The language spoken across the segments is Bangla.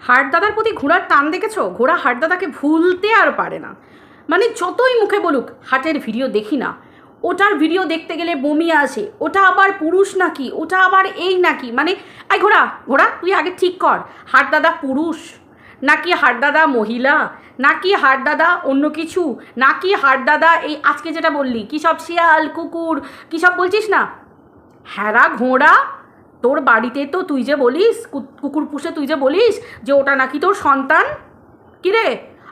হাড়দাদার প্রতি ঘোড়ার টান দেখেছো? ঘোড়া হাড়দাদাকে ভুলতে আর পারে না। মানে যতই মুখে বলুক হাটের ভিডিও দেখি না, ওটার ভিডিও দেখতে গেলে বমি আসে, ওটা আবার পুরুষ নাকি, ওটা আবার এই নাকি, মানে আই ঘোড়া ঘোড়া তুই আগে ঠিক কর, হাড়দাদা পুরুষ নাকি হাড়দাদা মহিলা, নাকি হাড়দাদা অন্য কিছু, নাকি হাড়দাদা এই আজকে যেটা বললি কী সব শিয়াল কুকুর কী সব বলছিস না, হ্যাঁ ঘোড়া তোর বাড়িতে তো তুই যে বলিস কুকুর পুষে তুই যে বলিস যে ওটা নাকি তোর সন্তান, কিরে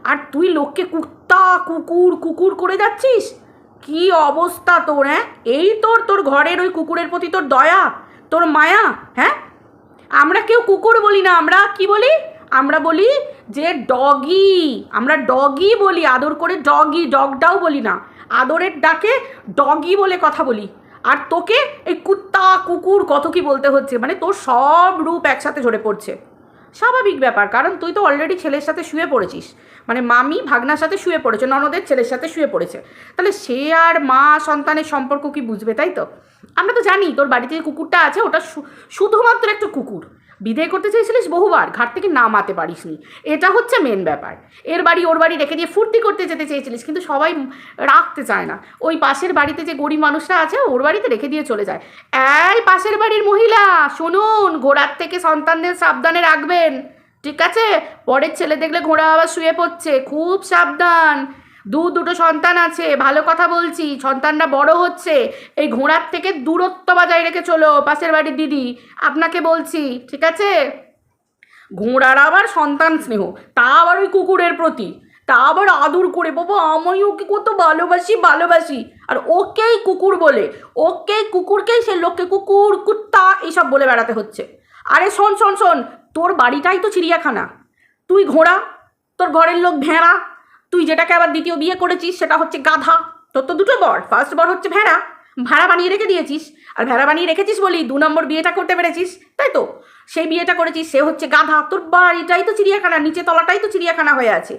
আর তুই লোককে কুত্তা কুকুর কুকুর করে যাচ্ছিস, কি অবস্থা তোর? হ্যাঁ এই তোর ঘরের ওই কুকুরের প্রতি তোর দয়া তোর মায়া? হ্যাঁ আমরা কেউ কুকুর বলি না, আমরা কি বলি? আমরা বলি যে ডগি, আমরা ডগি বলি আদর করে, ডগি ডগটাও বলি না, আদরের ডাকে ডগি বলে কথা বলি। আর তোকে এই কুত্তা কুকুর কত কি বলতে হচ্ছে, মানে তোর সব রূপ একসাথে ঝরে পড়ছে। স্বাভাবিক ব্যাপার, কারণ তুই তো অলরেডি ছেলের সাথে শুয়ে পড়েছিস, মানে মামি ভাগনার সাথে শুয়ে পড়েছে, ননদের ছেলের সাথে শুয়ে পড়েছে, তাহলে সে আর মা সন্তানের সম্পর্ক কি বুঝবে? তাই তো আমরা তো জানি তোর বাড়িতে যে কুকুরটা আছে ওটা শুধুমাত্র একটা কুকুর, বিদায় করতে চেয়েছিলিস বহুবার, ঘাট থেকে নামাতে পারিসনি, এটা হচ্ছে মেন ব্যাপার। এর বাড়ি ওর বাড়ি রেখে দিয়ে ফুর্তি করতে যেতে চেয়েছিলিস, কিন্তু সবাই রাখতে চায় না, ওই পাশের বাড়িতে যে গরিব মানুষরা আছে ওর বাড়িতে রেখে দিয়ে চলে যায়। এই পাশের বাড়ির মহিলা শুনুন, ঘোড়ার থেকে সন্তানদের সাবধানে রাখবেন, ঠিক আছে? পরের ছেলে দেখলে ঘোড়া আবার শুয়ে পড়ছে, খুব সাবধান। দুটো সন্তান আছে, ভালো কথা বলছি, সন্তানরা বড় হচ্ছে, এই ঘোড়ার থেকে দূরত্ব বজায় রেখে চলো পাশের বাড়ির দিদি, আপনাকে বলছি, ঠিক আছে? ঘোড়ার আবার সন্তান স্নেহ, তা আবার ওই কুকুরের প্রতি, তা আবার আদর করে, বাবা আমি ওকে কত ভালোবাসি, আর ওকেই কুকুর বলে, ওকেই কুকুরকেই সে লোককে কুকুর কুত্তা এইসব বলে বেড়াতে হচ্ছে। আরে শোন তোর বাড়িটাই তো চিড়িয়াখানা, তুই ঘোড়া, তোর ঘরের লোক ভেড়া, তুই যেটাকে আবার দ্বিতীয় বিয়ে করেছিস সেটা হচ্ছে গাধা, তোর তো দুটো বর, ফার্স্ট বর হচ্ছে ভেড়া, ভাড়া বানিয়ে রেখে দিয়েছিস, আর ভেড়া বানিয়ে রেখেছিস বলি 2 নম্বর বিয়েটা করতে পেরেছিস, তাই তো? সেই বিয়েটা করেছিস, সে হচ্ছে গাধা, তোর বাড়িটাই তো চিড়িয়াখানা, নিচে তলাটাই তো চিড়িয়াখানা হয়ে আছে।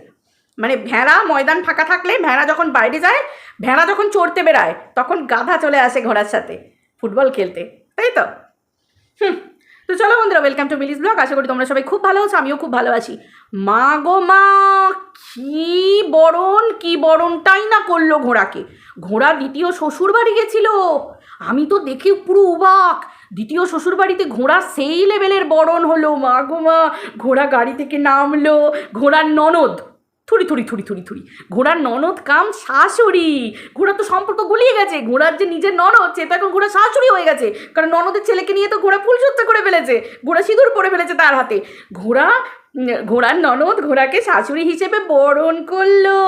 মানে ভেড়া ময়দান ফাঁকা থাকলে, ভেড়া যখন বাইরে যায়, ভেড়া যখন চড়তে বেড়ায়, তখন গাধা চলে আসে ঘোড়ার সাথে ফুটবল খেলতে, তাই তো? তো চলো বন্ধুরা, ওয়েলকাম টু মিলিস ব্লগ। আশা করি তোমরা সবাই খুব ভালো আছো, আমিও খুব ভালো আছি। মা গো মা, কি বরণটাই না করলো ঘোড়াকে। ঘোড়া দ্বিতীয় শ্বশুর বাড়ি গেছিল, আমি তো দেখে পুরো অবাক। দ্বিতীয় শ্বশুর বাড়িতে ঘোড়া সেই লেভেলের বরণ হলো, মা গো মা। ঘোড়া গাড়ি থেকে নামলো, ঘোড়ার ননদ থুড়ি ঘোড়ার ননদ কাম শাশুড়ি, ঘোড়া তো সম্পর্ক গুলিয়ে গেছে, ঘোড়ার যে নিজের ননদ সে তো এখন ঘোড়া শাশুড়ি হয়ে গেছে, কারণ ননদের ছেলেকে নিয়ে তো ঘোড়া ফুলসজ্জা করে ফেলেছে, ঘোড়া সিঁদুর পরে ফেলেছে তার হাতে। ঘোড়ার ননদ ঘোড়াকে শাশুড়ি হিসেবে বরণ করলো।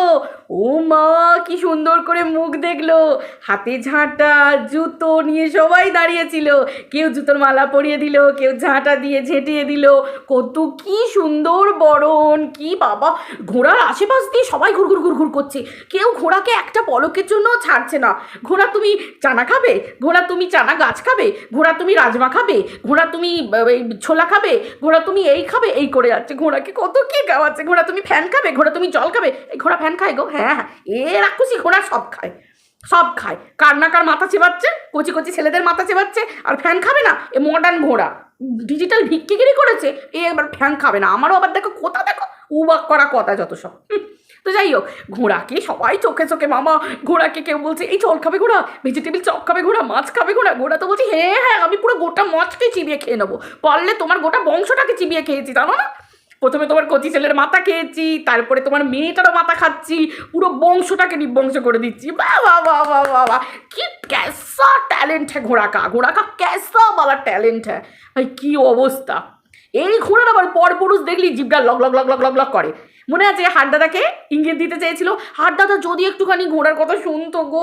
ও মা, কি সুন্দর করে মুখ দেখলো, হাতে ঝাঁটা জুতো নিয়ে সবাই দাঁড়িয়েছিল, কেউ জুতোর মালা পরিয়ে দিল, কেউ ঝাঁটা দিয়ে ঝেঁটিয়ে দিল, কত কি সুন্দর বরণ, কি বাবা। ঘোড়ার আশেপাশ দিয়ে সবাই ঘুর করছে, কেউ ঘোড়াকে একটা পলকের জন্য ছাড়ছে না। ঘোড়া তুমি চানা খাবে, ঘোড়া তুমি চানা গাছ খাবে, ঘোড়া তুমি রাজমা খাবে, ঘোড়া তুমি ছোলা খাবে, ঘোড়া তুমি এই খাবে, এই করে যাচ্ছে। ঘোড়াকে কত কি গাওয়াচ্ছে, ঘোড়া তুমি ফ্যান খাবে, ঘোড়া তুমি জল খাবে। এই ঘোড়া ফ্যান খায় গো, হ্যাঁ এ রাক্ষসী ঘোড়া সব খায়। কার না কার মাথা চেবাচ্ছে, কচি ছেলেদের মাথা চেবাচ্ছে, আর ফ্যান খাবে না। এ মডার্ন ঘোড়া ডিজিটাল ভিক্ষিগিরি করেছে, এ এবার ফ্যান খাবে না। আমারও আবার দেখো উবাক করা কথা যত সব। তো যাই হোক, ঘোড়াকে সবাই চোখে মামা, ঘোড়াকে কেউ বলছে এই চল খাবে ঘোড়া, ভেজিটেবিল চপ খাবে ঘোড়া, মাছ খাবে ঘোড়া। ঘোড়া তো বলছে হ্যাঁ আমি পুরো গোটা মাছকে চিবিয়ে খেয়ে নেবো, পারলে তোমার গোটা বংশটাকে চিবিয়ে খেয়েছি, জানো না? প্রথমে তোমার কচি ছেলের মাথা খেয়েছি, তারপরে তোমার মেয়েটারও মাথা খাচ্ছি, পুরো বংশটাকে নির্বংশ করে দিচ্ছি। বাবা কি कैसा टैलेंट है ঘোড়া কা कैसा বাবা ট্যালেন্ট হ্যাঁ ভাই, কি অবস্থা। এই ঘোড়ার আবার পরপুরুষ দেখলি জিভটা লক করে। মনে আছে হাড়দাদাকে ইঙ্গিত দিতে চেয়েছিল, হাড়দাদা যদি একটুখানি ঘোড়ার কথা শুনতো গো,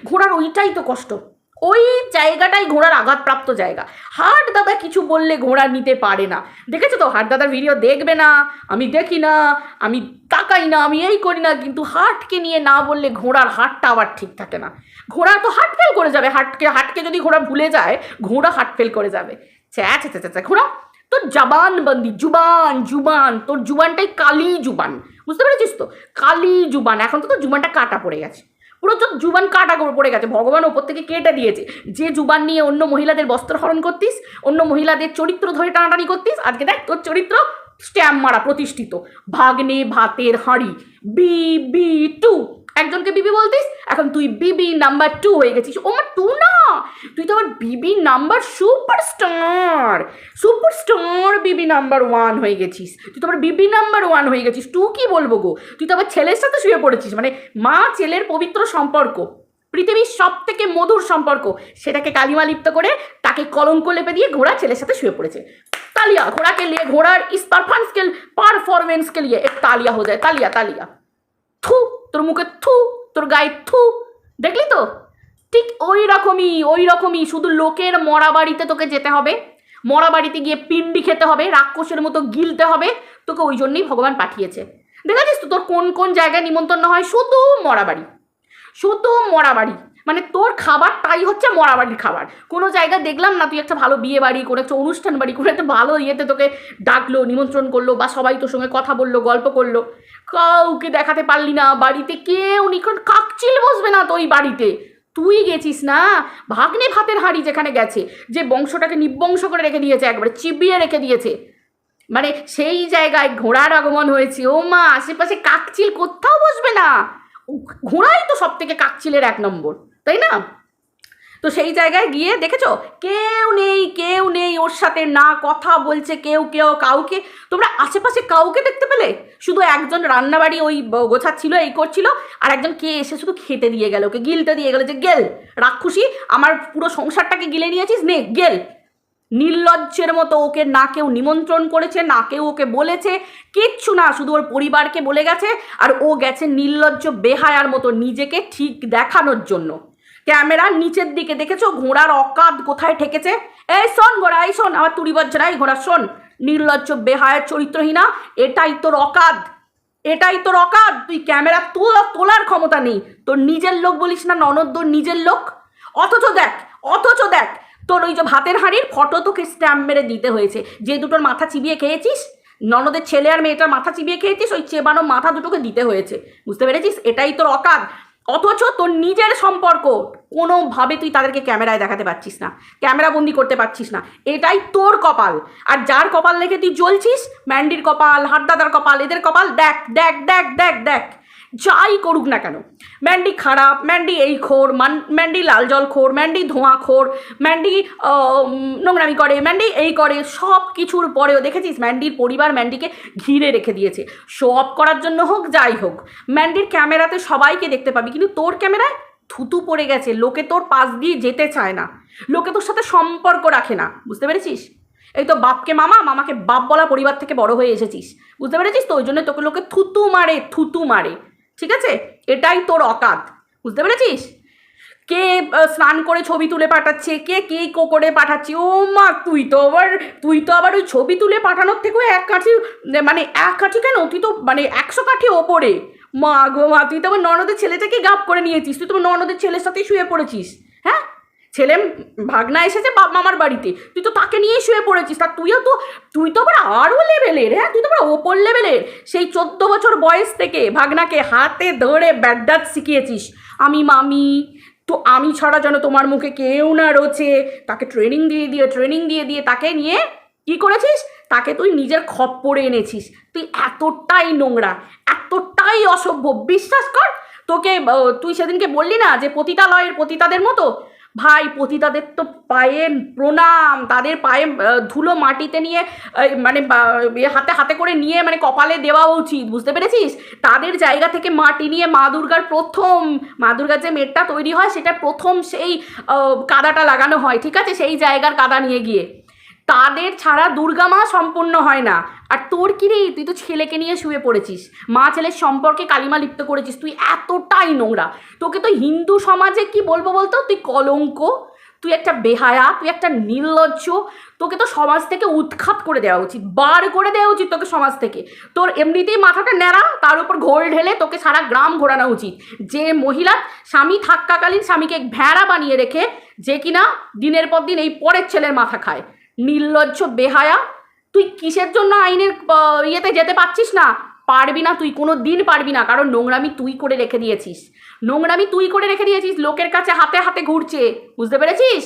ঘোড়ার ওইটাই তো কষ্ট, ওই জায়গাটাই ঘোড়ার আঘাতপ্রাপ্ত জায়গা। হাড়দাদা কিছু বললে ঘোড়া নিতে পারে না। দেখেছো তো, হাড়দাদার ভিডিও দেখবে না, আমি দেখি না, আমি তাকাই না, আমি এই করি না, কিন্তু হাটকে নিয়ে না বললে ঘোড়ার হাটটা আবার ঠিক থাকে না। ঘোড়া তো হাট ফেল করে যাবে, হাটকে যদি ঘোড়া ভুলে যায়, ঘোড়া হাট ফেল করে যাবে। ঘোড়া তোর জবান বন্দি, জুবান তোর জুবানটাই কালি জুবান, বুঝতে পেরেছিস তো? কালি জুবান, এখন তো তোর জুবানটা কাটা পড়ে গেছে, পুরো তোর জুবান কাটা পড়ে গেছে, ভগবান ওপর থেকে কেটে দিয়েছে। যে জুবান নিয়ে অন্য মহিলাদের বস্ত্র হরণ করতিস, অন্য মহিলাদের চরিত্র ধরে টানাটানি করতিস, আজকে দেখ তোর চরিত্র স্ট্যাম্প মারা প্রতিষ্ঠিত ভাগ্নে ভাতের হাঁড়ি BB2। একজনকে বিবি বলতিস, এখন তুই BB নাম্বার 2 হয়ে গেছিস। ও মা 2 না, তুই তো আবার BB number superstar BB number 1 হয়ে গেছিস। তুই তো আবার BB নাম্বার 1 হয়ে গেছিস। 2 কি বলবো গো, তুই তো আবার ছেলের সাথে শুয়ে পড়েছিস। মানে মা ছেলের পবিত্র সম্পর্ক, পৃথিবীর সব থেকে মধুর সম্পর্ক, সেটাকে কালিমা লিপ্ত করে তাকে কলঙ্ক লেপে দিয়ে ঘোড়া ছেলের সাথে শুয়ে পড়েছে। तालिया घोड़ा के लिए, घोड़ार इस परफॉर्मेंस के लिए एक तालिया हो जाए, तालिया तालिया। थू তোর মুখে, থু তোর গায়ে থু, দেখলি তো? ঠিক ওই রকমই শুধু লোকের মরা বাড়িতে তোকে যেতে হবে, মরা বাড়িতে গিয়ে পিন্ডি খেতে হবে, রাক্ষসের মতো গিলতে হবে। তোকে ওই জন্যই ভগবান পাঠিয়েছে। দেখেছিস তো তোর কোন কোন জায়গায় নিমন্ত্রণ হয়? শুধু মরা বাড়ি। মানে তোর খাবারটাই হচ্ছে মরা বাড়ির খাবার। কোনো জায়গায় দেখলাম না তুই একটা ভালো বিয়ে বাড়ি, কোনো একটা অনুষ্ঠান বাড়ি, কোনো একটা ভালো ইয়েতে তোকে ডাকলো, নিমন্ত্রণ করলো, বা সবাই তোর সঙ্গে কথা বললো, গল্প করলো, কাউকে দেখাতে পারলি না। বাড়িতে কেউ নিখন কাকচিল বসবে না তো ওই বাড়িতে। তুই গেছিস না, ভাগ্নে ভাতের হাঁড়ি যেখানে গেছে, যে বংশটাকে নিবংশ করে রেখে দিয়েছে, একবারে চিবিয়ে রেখে দিয়েছে, মানে সেই জায়গায় ঘোড়ার আগমন হয়েছে। ও মা, আশেপাশে কাকচিল কোথাও বসবে না, ঘোড়াই তো সব থেকে কাকচিলের 1 নম্বর, তাই না? তো সেই জায়গায় গিয়ে দেখেছো কেউ নেই ওর সাথে, না কথা বলছে কেউ কাউকে। তোমরা আশেপাশে কাউকে দেখতে পেলে? শুধু একজন রান্নাবাড়ি ওই গোছাচ্ছিল, এই করছিল, আর একজন কে এসে শুধু খেতে দিয়ে গেল, ওকে গিলতে দিয়ে গেল, যে গেল রাক্ষসী, আমার পুরো সংসারটাকে গিলে নিয়েছিস, নে গেল। নির্লজ্জের মতো ওকে না কেউ নিমন্ত্রণ করেছে, না কেউ ওকে বলেছে, কিচ্ছু না, শুধু ওর পরিবারকে বলে গেছে। আর ও গেছে নির্লজ্জ বেহায়ার মতো নিজেকে ঠিক দেখানোর জন্য। ক্যামেরার নিচের দিকে দেখেছো ঘোড়ার অকাদ কোথায় ঠেকেছে? এই শোন ঘোড়া, এই শোন, আমার তুড়ি বজ্জরা, এই ঘোড়া শোন, নির্লজ্জ বেহায়ার চরিত্রহীনা, এটাই তোর অকাদ। তুই ক্যামেরা তোলার ক্ষমতা নেই, তোর নিজের লোক বলিস না, ননদ নিজের লোক। অথচ দেখ তোর ওই যে ভাতের হাঁড়ির ফটো তোকে স্ট্যাম্প মেরে দিতে হয়েছে। যে দুটোর মাথা চিবিয়ে খেয়েছিস, ননদের ছেলে আর মেয়েটার মাথা চিবিয়ে খেয়েছিস, ওই চেবানো মাথা দুটোকে দিতে হয়েছে। বুঝতে পেরেছিস? এটাই তোর অকাদ। অথচ তোর নিজের সম্পর্ক কোনোভাবে তুই তাদেরকে ক্যামেরায় দেখাতে পারছিস না, ক্যামেরা বন্দি করতে পারছিস না। এটাই তোর কপাল। আর যার কপাল দেখে তুই জ্বলছিস, ম্যান্ডির কপাল, হারদাদার কপাল, এদের কপাল দেখ যাই করুক না কেন, ম্যান্ডি খারাপ, ম্যান্ডি এই খোর, ম্যান্ডি লাল জল খোর, ম্যান্ডি ধোঁয়া খোর, ম্যান্ডি নোংরামি করে, ম্যান্ডি এই করে, সব কিছুর পরেও দেখেছিস ম্যান্ডির পরিবার ম্যান্ডিকে ঘিরে রেখে দিয়েছে, শো অফ করার জন্য হোক, যাই হোক। ম্যান্ডির ক্যামেরাতে সবাইকে দেখতে পাবি, কিন্তু তোর ক্যামেরায় থুতু পড়ে গেছে, লোকে তোর পাশ দিয়ে যেতে চায় না, লোকে তোর সাথে সম্পর্ক রাখে না। বুঝতে পেরেছিস? এই তো বাপকে মামা, মামাকে বাপ বলা পরিবার থেকে বড় হয়ে এসেছিস। বুঝতে পেরেছিস তো? ওই জন্য তোকে লোকে থুতু মারে। ঠিক আছে? এটাই তোর অকাত। বুঝতে পেরেছিস? কে স্নান করে ছবি তুলে পাঠাচ্ছে, কে করে পাঠাচ্ছে। ও মা, তুই তো আবার ওই ছবি তুলে পাঠানোর থেকেও এক কাঠি কেন, তুই তো মানে 100 কাঠি ওপরে। মা গো মা, তুই তো আবার ননদের ছেলেটাকে গাপ করে নিয়েছিস, তুই তো ননদের ছেলের সাথেই শুয়ে পড়েছিস। হ্যাঁ, ছেলে ভাগনা এসেছে মামার বাড়িতে, তুই তো তাকে নিয়েই শুয়ে পড়েছিস। তা তুই তো আবার আরও লেভেলের, হ্যাঁ, তুই তো আবার ওপর লেভেলের। সেই 14 বছর বয়স থেকে ভাগনাকে হাতে ধরে ব্যাডাত শিখিয়েছিস, আমি মামি, তো আমি ছাড়া যেন তোমার মুখে কেউ না রোচে। তাকে ট্রেনিং দিয়ে তাকে নিয়ে কী করেছিস? তাকে তুই নিজের খপ্পরে এনেছিস। তুই এতটাই নোংরা, এতটাই অসভ্য, বিশ্বাস কর। তুই সেদিনকে বললি না যে পতিতালয়ের পতিতাদের মতো, ভাই পতিতাদের তো পায়ে প্রণাম, তাদের পায়ে ধুলো মাটিতে নিয়ে মানে হাতে করে নিয়ে মানে কপালে দেওয়া উচিত। বুঝতে পেরেছিস? তাদের জায়গা থেকে মাটি নিয়ে মা দুর্গার যে মেটটা তৈরি হয়, সেটা প্রথম সেই কাদাটা লাগানো হয়, ঠিক আছে? সেই জায়গার কাদা নিয়ে গিয়ে তাদের ছাড়া দুর্গা মা সম্পূর্ণ হয় না। আর তোর কি রে, তুই তো ছেলেকে নিয়ে শুয়ে পড়েছিস, মা ছেলের সম্পর্কে কালিমা লিপ্ত করেছিস। তুই এতটাই নোংরা, তোকে তো হিন্দু সমাজে কি বলবো বলতো, তুই কলঙ্ক, তুই একটা বেহায়া, তুই একটা নির্লজ্জ। তোকে তো সমাজ থেকে উৎখাত করে দেওয়া উচিত, বার করে দেওয়া উচিত তোকে সমাজ থেকে। তোর এমনিতেই মাথাটা ন্যাড়া, তার উপর ঘোল ঢেলে তোকে সারা গ্রাম ঘোরানো উচিত। যে মহিলা স্বামী থাকাকালীন স্বামীকে ভেড়া বানিয়ে রেখে, যে কিনা দিনের পর দিন এই পরের ছেলের মাথা খায়, নির্লজ্জ বেহায়া। তুই কিসের জন্য আইনের ইয়েতে যেতে পারছিস না? পারবি না, তুই কোনো দিন পারবি না, কারণ নোংরামি তুই করে রেখে দিয়েছিস। লোকের কাছে হাতে ঘুরছে। বুঝতে পেরেছিস?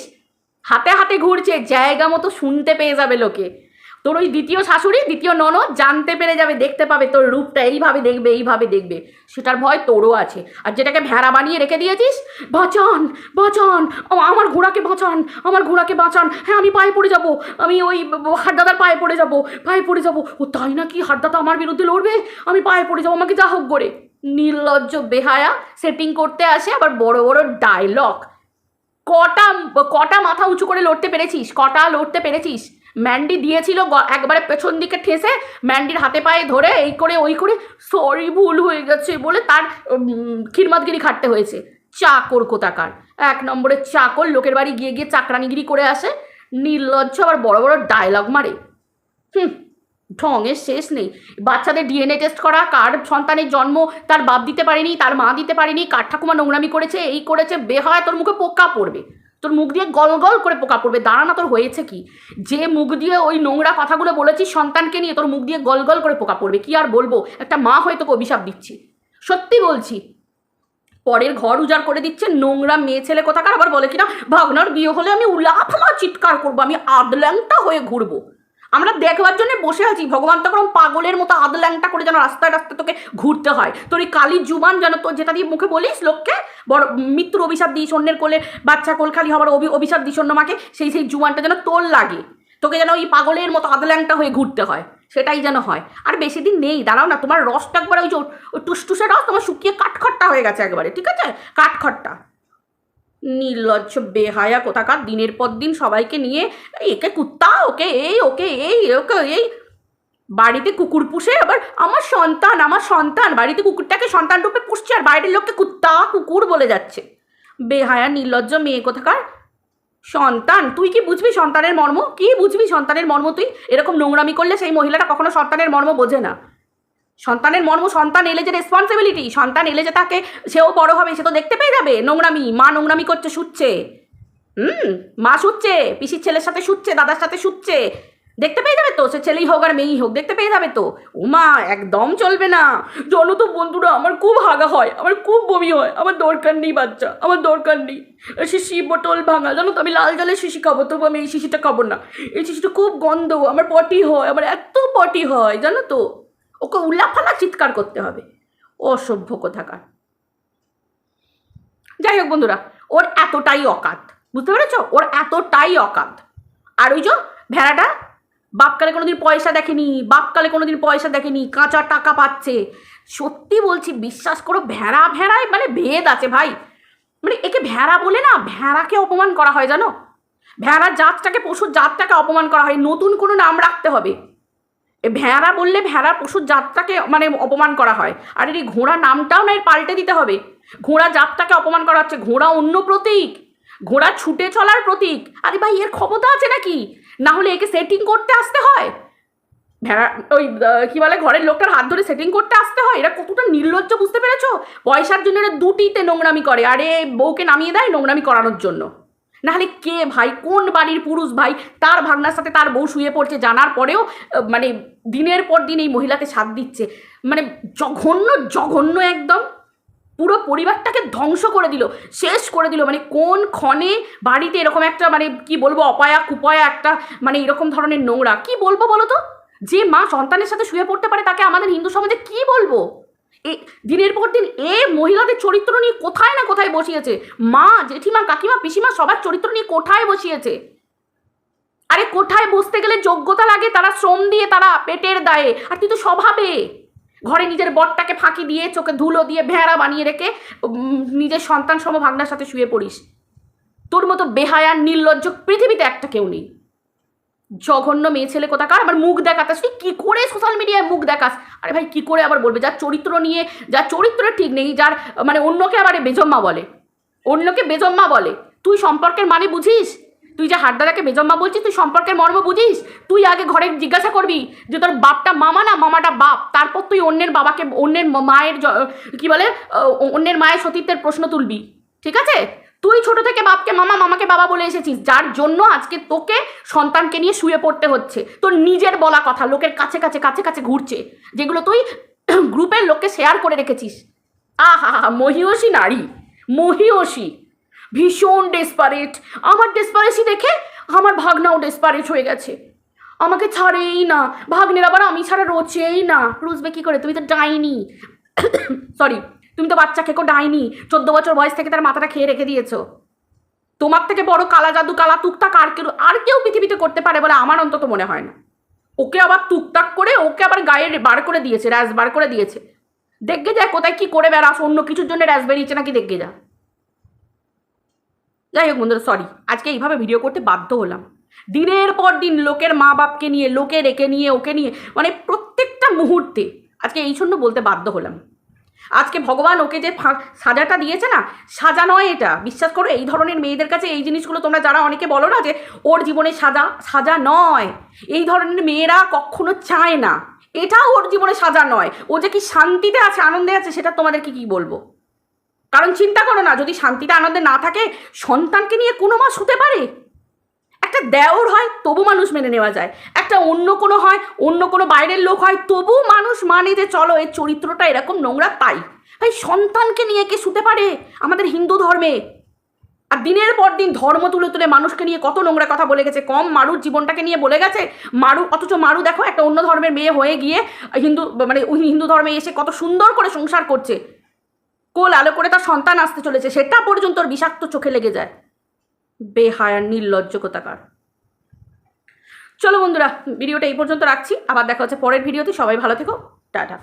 হাতে ঘুরছে, জায়গা মতো শুনতে পেয়ে যাবে লোকে। তোর ওই দ্বিতীয় শাশুড়ি, দ্বিতীয় ননদ জানতে পেরে যাবে, দেখতে পাবে তোর রূপটা, এইভাবে দেখবে, এইভাবে দেখবে, সেটার ভয় তোরও আছে। আর যেটাকে ভেড়া বানিয়ে রেখে দিয়েছিস, বাঁচান বাঁচান, আমার ঘোড়াকে বাঁচান, আমার ঘোড়াকে বাঁচান, হ্যাঁ আমি পায়ে পড়ে যাব, আমি ওই হাড্ডাদার পায়ে পড়ে যাব, পায়ে পড়ে যাব, ও তাই নাকি হাড্ডাদা আমার বিরুদ্ধে লড়বে, আমি পায়ে পড়ে যাবো, আমাকে যা হোক করে। নির্লজ্জ বেহায়া সেটিং করতে আসে, আবার বড় বড় ডায়লগ। কটা কটা মাথা উঁচু করে লড়তে পেরেছিস, কটা লড়তে পেরেছিস? ম্যান্ডি দিয়েছিল একবারে পেছন দিকে ঠেসে, ম্যান্ডির হাতে পায়ে ধরে এই করে ওই করে সরি ভুল হয়ে গেছে বলে তার খিরমাতগিরি খাটতে হয়েছে। চাকর কোথাকার, 1 নম্বরের চাকর, লোকের বাড়ি গিয়ে গিয়ে চাকরানিগিরি করে আসে, নির্লজ্জ, আবার বড় বড় ডায়লগ মারে। ঢঙের শেষ নেই। বাচ্চাদের ডিএনএ টেস্ট করা, কার সন্তানের জন্ম তার বাপ দিতে পারেনি, তার মা দিতে পারেনি, কার ঠাকুমা নোংরামি করেছে, এই করেছে, বেহায় তোর মুখে পোকা পড়বে, তোর মুখ দিয়ে গল গল করে পোকা পড়বে। দাঁড়া না, তোর হয়েছে কি? যে মুখ দিয়ে ওই নোংরা কথাগুলো বলেছিস সন্তানকে নিয়ে, তোর মুখ দিয়ে গল গল করে পোকা পড়বে। কি আর বলবো, একটা মা হয়ে তোকে অভিশাপ দিচ্ছি, সত্যি বলছি। পরের ঘর উজাড় করে দিচ্ছে নোংরা মেয়ে ছেলে কোথাকার। আবার বলে কিনা ভাগনার বিয়ে হলে আমি উলাফালা চিৎকার করবো, আমি আদল্যাংটা হয়ে ঘুরবো। আমরা দেখবার জন্য বসে আছি, ভগবান তো কোনো পাগলের মতো আদল্যাংটা করে যেন রাস্তায় রাস্তায় তোকে ঘুরতে হয়। তোর এই কালির জুবান যেন, তোর যেটা দিয়ে মুখে বলিস লোককে বড় মৃত্যুর অভিশাপ দিস, অন্যের কোলে বাচ্চা কোল খালি হবার অভিশাপ দিস অন্য মাকে, সেই জুবানটা যেন তোর লাগে, তোকে যেন ওই পাগলের মতো আদল্যাংটা হয়ে ঘুরতে হয়, সেটাই যেন হয়। আর বেশি দিন নেই, দাঁড়াও না, তোমার রসটা একবারে ওই যে টুসটুসে রস তোমার শুকিয়ে কাঠখট্টা হয়ে গেছে একবারে, ঠিক আছে, কাঠখট্টা। নির্লজ্জ বেহায়া কোথাকার, দিনের পর দিন সবাইকে নিয়ে একে কুত্তা, ওকে এই, ওকে এই, ওকে এই। বাড়িতে কুকুর পুষে আবার আমার সন্তান, আমার সন্তান, বাড়িতে কুকুরটাকে সন্তান রূপে পুষছে, আর বাইরের লোককে কুত্তা কুকুর বলে যাচ্ছে। বেহায়া নির্লজ্জ মেয়ে কোথাকার। সন্তান, তুই কি বুঝবি সন্তানের মর্ম? কি বুঝবি সন্তানের মর্ম তুই? এরকম নোংরামি করলে সেই মহিলাটা কখনো সন্তানের মর্ম বোঝে না। সন্তানের মর্ম, সন্তান এলে যে রেসপন্সিবিলিটি, সন্তান এলে যে তাকে, সেও বড় হবে, সে তো দেখতে পেয়ে যাবে নোংরামি। মা নোংরামি করছে, শুচ্ছে, মা শুচ্ছে, পিসির ছেলের সাথে শুচ্ছে, দাদার সাথে শুচ্ছে, দেখতে পেয়ে যাবে তো, সে ছেলেই হোক আর মেয়েই হোক, দেখতে পেয়ে যাবে তো। মা একদম চলবে না। জানো তো বন্ধুরা, আমার খুব হাগা হয়, আমার খুব বমি হয়, আমার দরকার নেই বাচ্চা, আমার দরকার নেই। শিশি বোতল ভাঙা, জানো তো আমি লাল জলের শিশি খাবো, তবু আমি এই শিশিটা খাবো না, এই শিশিটা খুব গন্ধ, আমার পটি হয়, আমার এত পটি হয়, জানো তো। ওকে উল্লাফালা চিৎকার করতে হবে, অসভ্য কোথাকার। যাই হোক বন্ধুরা, ওর এতটাই অকাত, বুঝতে পেরেছ, ওর এতটাই অকাত। আর ওই যে ভেড়াটা বাপকালে কোনোদিন পয়সা দেখেনি, বাপকালে কোনোদিন পয়সা দেখেনি, কাঁচা টাকা পাচ্ছে। সত্যি বলছি, বিশ্বাস করো, ভেড়া ভেড়ায় মানে ভেদ আছে ভাই। মানে একে ভেড়া বলে না, ভেড়াকে অপমান করা হয় জানো, ভেড়া জাতটাকে, পশুর জাতটাকে অপমান করা হয়, নতুন কোনো নাম রাখতে হবে। ভেড়া বললে ভেড়া পশুর জাতটাকে মানে অপমান করা হয়। আর এই ঘোড়া নামটাও না এর পাল্টে দিতে হবে। ঘোড়া জাতটাকে অপমান করা হচ্ছে, ঘোড়া অন্য প্রতীক, ঘোড়া ছুটে চলার প্রতীক। আরে ভাই, এর ক্ষমতা আছে নাকি? না হলে একে সেটিং করতে আসতে হয়, ভেড়া ওই কি বলে ঘরের লোকটার হাত ধরে সেটিং করতে আসতে হয়। এরা কতটা নির্লজ্জ বুঝতে পেরেছো? পয়সার জন্য এরা দুটিতে নোংরামি করে, আরে বউকে নামিয়ে দেয় নোংরামি করানোর জন্য। নাহলে কে ভাই, কোন বাড়ির পুরুষ ভাই তার ভাগনার সাথে তার বউ শুয়ে পড়ছে জানার পরেও মানে দিনের পর দিন এই মহিলাকে সাথ দিচ্ছে? মানে জঘন্য, জঘন্য একদম। পুরো পরিবারটাকে ধ্বংস করে দিল, শেষ করে দিল। মানে কোন ক্ষণে বাড়িতে এরকম একটা মানে কি বলবো, অপায়া কুপয়া একটা মানে এরকম ধরনের নোংরা, কি বলবো বলো তো? যে মা সন্তানের সাথে শুয়ে পড়তে পারে তাকে আমাদের হিন্দু সমাজে কি বলবো? এ দিনের পর দিন এ মহিলাদের চরিত্র নিয়ে কোথায় না কোথায় বসিয়েছে। মা, জেঠিমা, কাকিমা, পিসিমা সবার চরিত্র নিয়ে কোথায় বসিয়েছে। আরে কোথায় বসতে গেলে যোগ্যতা লাগে, তারা শ্রম দিয়ে, তারা পেটের দায়ে। আর তুই তো স্বভাবে ঘরে নিজের বরটাকে ফাঁকি দিয়ে, চোখে ধুলো দিয়ে ভেড়া বানিয়ে রেখে নিজের সন্তান সম ভাগনার সাথে শুয়ে পড়িস। তোর মতো বেহায়া নির্লজ্জ পৃথিবীতে একটা কেউ নেই। জঘন্য মেয়ে ছেলে কোথাকার, আবার মুখ দেখাতাস। তুই কী করে সোশ্যাল মিডিয়ায় মুখ দেখাস? আরে ভাই, কী করে আবার বলবে? যার চরিত্র নিয়ে, যার চরিত্র ঠিক নেই, যার মানে অন্যকে আবার বেজম্মা বলে, অন্যকে বেজম্মা বলে। তুই সম্পর্কের মানে বুঝিস? তুই যে হাড্ডাদাকে বেজম্মা বলছিস, তুই সম্পর্কের মর্ম বুঝিস? তুই আগে ঘরে জিজ্ঞাসা করবি যে তোর বাপটা মামা না মামাটা বাপ, তারপর তুই অন্যের বাবাকে, অন্যের মায়ের কি বলে, অন্যের মায়ের সতীত্বের প্রশ্ন তুলবি, ঠিক আছে? তুই ছোট থেকে বাপকে মামা, মামাকে বাবা বলে এসেছিস, যার জন্য আজকে তোকে সন্তানকে নিয়ে শুয়ে পড়তে হচ্ছে। তোর নিজের বলা কথা লোকের কাছে কাছে কাছে কাছে ঘুরছে, যেগুলো তুই গ্রুপের লোককে শেয়ার করে রেখেছিস। আহা, মহিয়সী নারী, মহিয়সী, ভীষণ ডেসপারেট। আমার ডেসপারেসি দেখে আমার ভাগনাও ডেসপারেট হয়ে গেছে। আমাকে ছাড়েই না, ভাগ্নের আবার আমি ছাড়া রোচেই না। রুচবে কি করে? তুমি তো ডাইনি, সরি, তুমি তো বাচ্চা খেকো ডাইনি। 14 বছর বয়স থেকে তার মাথাটা খেয়ে রেখে দিয়েছো। তোমার থেকে বড় কালা জাদু কালা টুকটাক আর কেউ পৃথিবীতে করতে পারে বলে আমার অন্তত মনে হয় না। ওকে আবার টুকটাক করে ওকে আবার গায়ে বার করে দিয়েছে, র্যাশ বার করে দিয়েছে। দেখে যায় কোথায় কি করে বেড়াস, অন্য কিছুর জন্য র্যাশ বেরিয়েছে নাকি দেখে যা। যাই হোক বন্ধুরা, সরি, আজকে এইভাবে ভিডিও করতে বাধ্য হলাম। দিনের পর দিন লোকের মা বাপকে নিয়ে, লোকে রেখে নিয়ে, ওকে নিয়ে, মানে প্রত্যেকটা মুহূর্তে আজকে এই জন্য বলতে বাধ্য হলাম। আজকে ভগবান ওকে যে সাজাটা দিয়েছে না, সাজা নয় এটা, বিশ্বাস করো। এই ধরনের মেয়েদের কাছে এই জিনিসগুলো তোমরা যারা অনেকে বলো না যে ওর জীবনে সাজা, সাজা নয়। এই ধরনের মেয়েরা কখনো চায় না, এটা ওর জীবনে সাজা নয়। ও যে কি শান্তিতে আছে, আনন্দে আছে, সেটা তোমাদেরকে কি বলবো। কারণ চিন্তা করো না, যদি শান্তিতে আনন্দে না থাকে, সন্তানকে নিয়ে কোনো মা শুতে পারে? একটা দেওর হয় তবু মানুষ মেনে নেওয়া যায়, একটা অন্য কোনো হয়, অন্য কোনো বাইরের লোক হয়, তবু মানুষ মানে যে চলো এর চরিত্রটা এরকম নোংরা। তাই ভাই, সন্তানকে নিয়ে কে শুতে পারে আমাদের হিন্দু ধর্মে? আর দিনের পর দিন ধর্ম তুলে তুলে মানুষকে নিয়ে কত নোংরা কথা বলে গেছে। কম মারুর জীবনটাকে নিয়ে বলে গেছে মারু, অথচ মারু দেখো একটা অন্য ধর্মের মেয়ে হয়ে গিয়ে হিন্দু, মানে ওই হিন্দু ধর্মে এসে কত সুন্দর করে সংসার করছে, কোল আলো করে তার সন্তান আসতে চলেছে, সেটা পর্যন্ত ওর বিষাক্ত চোখে লেগে যায়। বেহায়া নির্লজ্জ কোথাকার। চলো বন্ধুরা, ভিডিওটা এই পর্যন্ত রাখছি, আবার দেখা হচ্ছে পরের ভিডিওতে। সবাই ভালো থেকো, টাটা।